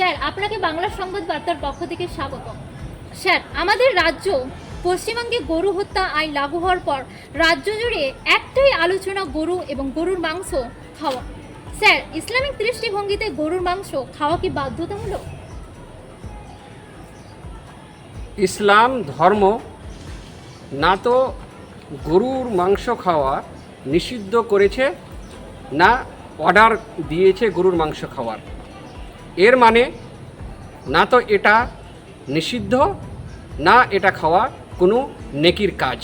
Sir, আপনাকে বাংলা সংবাদ বার্তার পক্ষ থেকে স্বাগত। স্যার, আমাদের রাজ্য পশ্চিমবঙ্গে গরু হত্যা আইন লাগু হওয়ার পর রাজ্য জুড়ে একটাই আলোচনা গরু এবং গরুর মাংস খাওয়া। স্যার, ইসলামিক দৃষ্টিভঙ্গিতে গরুর মাংস খাওয়া কি বাধ্যতামূলক? ইসলাম ধর্ম না তো গরুর মাংস খাওয়া নিষিদ্ধ করেছে, না অর্ডার দিয়েছে গরুর মাংস খাওয়ার। এর মানে না তো এটা নিষিদ্ধ, না এটা খাওয়া কোনো নেকির কাজ।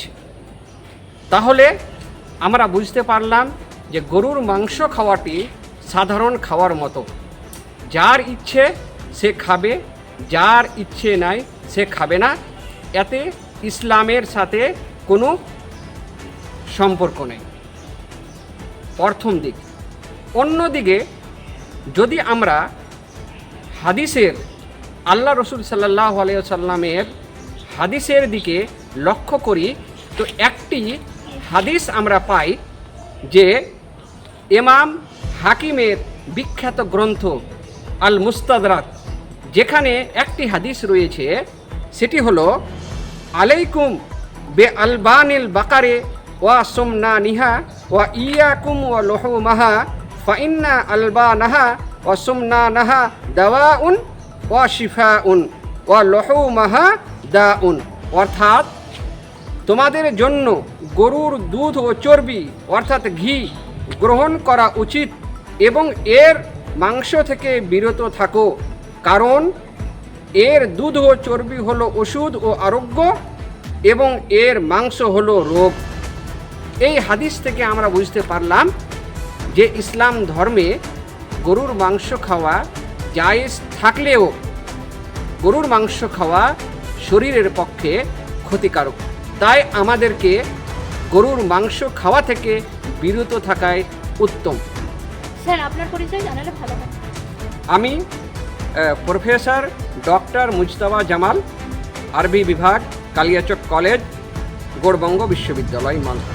তাহলে আমরা বুঝতে পারলাম যে গরুর মাংস খাওয়াটি সাধারণ খাওয়ার মতো, যার ইচ্ছে সে খাবে, যার ইচ্ছে নাই সে খাবে না। এতে ইসলামের সাথে কোনো সম্পর্ক নেই। প্রথম দিক। অন্যদিকে যদি আমরা হাদিসের, আল্লাহ রসুল সাল্লাল্লাহু আলাইহি ওয়াসাল্লামের হাদিসের দিকে লক্ষ্য করি, তো একটি হাদিস আমরা পাই যে ইমাম হাকিমের বিখ্যাত গ্রন্থ আল মুস্তাদরাক, যেখানে একটি হাদিস রয়েছে, সেটি হলো আলাইকুম বে আলবানিল বাকারে ওয়া সুমনা নিহা ওয়া ইয়াকুম ওয়া লহুমাহা ফাইন্না আলবানাহা ওয়া সুমনা নাহা দাওয়াউন ওয়া শিফাউন ওয়া লহুমাহা দাউন। অর্থাৎ তোমাদের জন্য গরুর দুধ ও চর্বি অর্থাৎ ঘি গ্রহণ করা উচিত এবং এর মাংস থেকে বিরত থাকো, কারণ এর দুধ ও চর্বি হলো ওষুধ ও আরোগ্য এবং এর মাংস হলো রোগ। এই হাদিস থেকে আমরা বুঝতে পারলাম যে ইসলাম ধর্মে গরুর মাংস খাওয়া জায়েজ থাকলেও গরুর মাংস খাওয়া শরীরের পক্ষে ক্ষতিকারক। তাই আমাদেরকে গরুর মাংস খাওয়া থেকে বিরত থাকাই উত্তম। স্যার, আপনার পরিচয় জানালে ভালো হয়। আমি প্রফেসর ডক্টর মুজতবা জামাল, আরবি বিভাগ, কালিয়াচক কলেজ, গৌড়বঙ্গ বিশ্ববিদ্যালয়, মালদা।